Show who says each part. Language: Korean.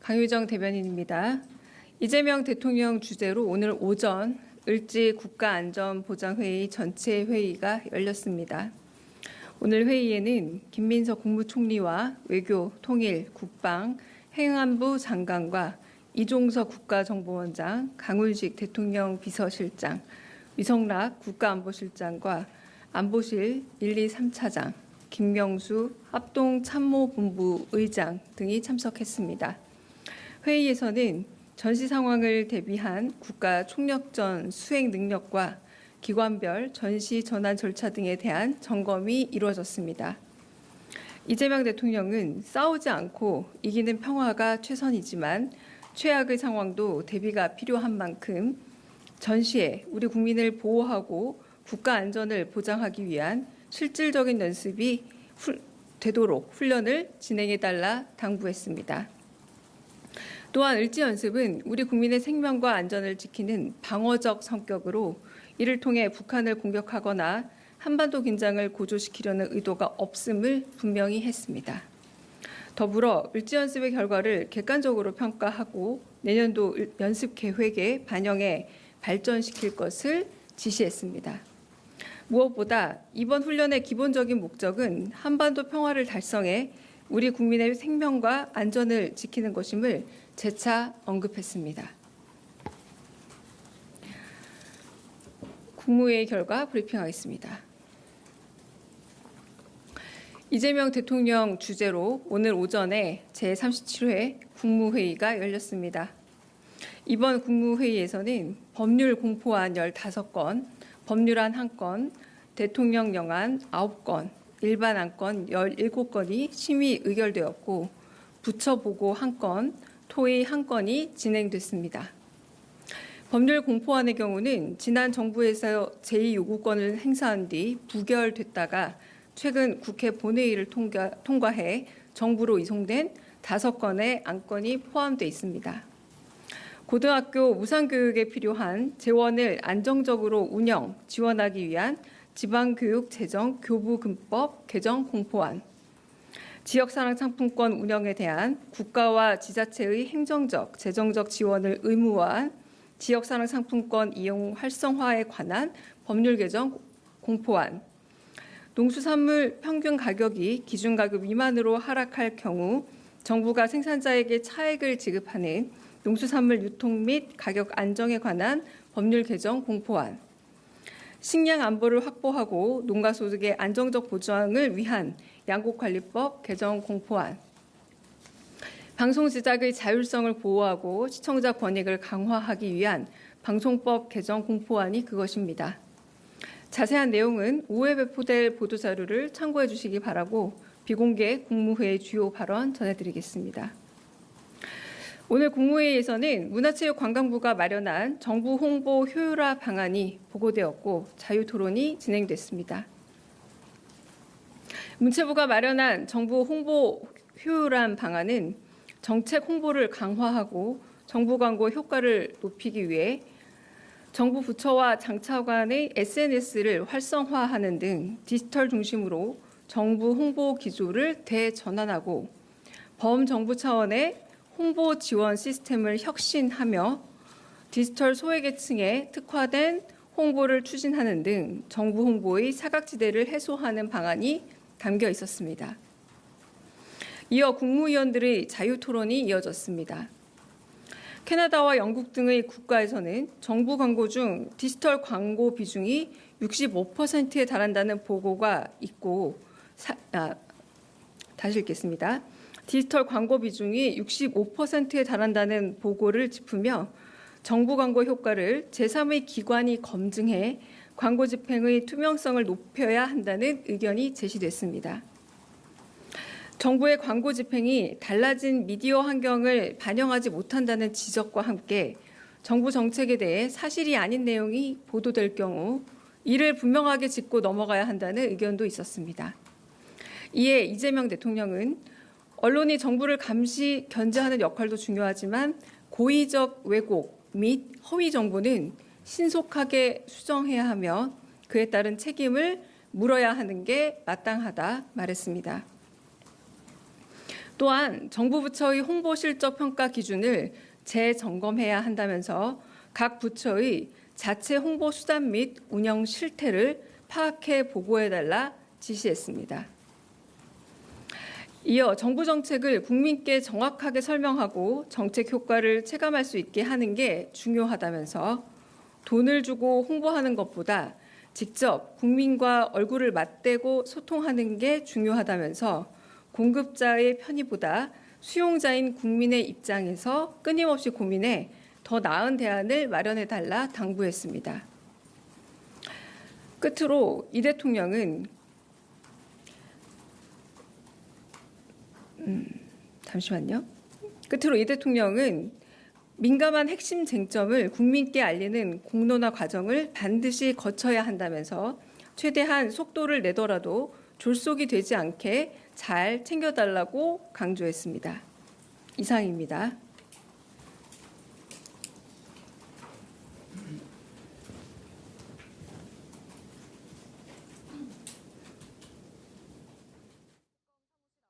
Speaker 1: 강유정 대변인입니다. 이재명 대통령 주재로 오늘 오전 을지 국가안전보장회의 전체 회의가 열렸습니다. 오늘 회의에는 김민석 국무총리와 외교, 통일, 국방, 행안부 장관과 이종석 국가정보원장, 강훈식 대통령 비서실장, 위성락 국가안보실장과 안보실 1, 2, 3차장, 김명수 합동참모본부 의장 등이 참석했습니다. 회의에서는 전시 상황을 대비한 국가 총력전 수행 능력과 기관별 전시 전환 절차 등에 대한 점검이 이루어졌습니다. 이재명 대통령은 싸우지 않고 이기는 평화가 최선이지만 최악의 상황도 대비가 필요한 만큼 전시에 우리 국민을 보호하고 국가 안전을 보장하기 위한 실질적인 연습이 되도록 훈련을 진행해달라 당부했습니다. 또한 을지 연습은 우리 국민의 생명과 안전을 지키는 방어적 성격으로 이를 통해 북한을 공격하거나 한반도 긴장을 고조시키려는 의도가 없음을 분명히 했습니다. 더불어 을지 연습의 결과를 객관적으로 평가하고 내년도 연습 계획에 반영해 발전시킬 것을 지시했습니다. 무엇보다 이번 훈련의 기본적인 목적은 한반도 평화를 달성해 우리 국민의 생명과 안전을 지키는 것임을 재차 언급했습니다. 국무회의 결과 브리핑하겠습니다. 이재명 대통령 주재로 오늘 오전에 제37회 국무회의가 열렸습니다. 이번 국무회의에서는 법률 공포안 15건, 법률안 1건, 대통령령안 9건, 일반 안건 17건이 심의 의결되었고 부처보고 1건, 토의 1건이 진행됐습니다. 법률 공포안의 경우는 지난 정부에서 제2요구권을 행사한 뒤 부결됐다가 최근 국회 본회의를 통과해 정부로 이송된 5건의 안건이 포함되어 있습니다. 고등학교 무상교육에 필요한 재원을 안정적으로 운영, 지원하기 위한 지방교육 재정 교부금법 개정 공포안, 지역사랑상품권 운영에 대한 국가와 지자체의 행정적, 재정적 지원을 의무화한 지역사랑상품권 이용 활성화에 관한 법률 개정 공포안, 농수산물 평균 가격이 기준가격 미만으로 하락할 경우 정부가 생산자에게 차액을 지급하는 농수산물 유통 및 가격 안정에 관한 법률 개정 공포안, 식량 안보를 확보하고 농가 소득의 안정적 보장을 위한 양곡관리법 개정 공포안, 방송 제작의 자율성을 보호하고 시청자 권익을 강화하기 위한 방송법 개정 공포안이 그것입니다. 자세한 내용은 5회 배포될 보도자료를 참고해 주시기 바라고 비공개 국무회의 주요 발언 전해드리겠습니다. 오늘 국무회의에서는 문화체육관광부가 마련한 정부 홍보 효율화 방안이 보고되었고 자유토론이 진행됐습니다. 문체부가 마련한 정부 홍보 효율화 방안은 정책 홍보를 강화하고 정부 광고 효과를 높이기 위해 정부 부처와 장차관의 SNS를 활성화하는 등 디지털 중심으로 정부 홍보 기조를 대전환하고 범정부 차원의 홍보 지원 시스템을 혁신하며 디지털 소외계층에 특화된 홍보를 추진하는 등 정부 홍보의 사각지대를 해소하는 방안이 담겨 있었습니다. 이어 국무위원들의 자유토론이 이어졌습니다. 캐나다와 영국 등의 국가에서는 정부 광고 중 디지털 광고 비중이 65%에 달한다는 보고가 있고 다시 읽겠습니다. 디지털 광고 비중이 65%에 달한다는 보고를 짚으며 정부 광고 효과를 제3의 기관이 검증해 광고 집행의 투명성을 높여야 한다는 의견이 제시됐습니다. 정부의 광고 집행이 달라진 미디어 환경을 반영하지 못한다는 지적과 함께 정부 정책에 대해 사실이 아닌 내용이 보도될 경우 이를 분명하게 짚고 넘어가야 한다는 의견도 있었습니다. 이에 이재명 대통령은 언론이 정부를 감시, 견제하는 역할도 중요하지만 고의적 왜곡 및 허위 정보는 신속하게 수정해야 하며 그에 따른 책임을 물어야 하는 게 마땅하다 말했습니다. 또한 정부 부처의 홍보 실적 평가 기준을 재점검해야 한다면서 각 부처의 자체 홍보 수단 및 운영 실태를 파악해 보고해달라 지시했습니다. 이어 정부 정책을 국민께 정확하게 설명하고 정책 효과를 체감할 수 있게 하는 게 중요하다면서 돈을 주고 홍보하는 것보다 직접 국민과 얼굴을 맞대고 소통하는 게 중요하다면서 공급자의 편의보다 수용자인 국민의 입장에서 끊임없이 고민해 더 나은 대안을 마련해달라 당부했습니다. 끝으로 이 대통령은 민감한 핵심 쟁점을 국민께 알리는 공론화 과정을 반드시 거쳐야 한다면서 최대한 속도를 내더라도 졸속이 되지 않게 잘 챙겨달라고 강조했습니다. 이상입니다.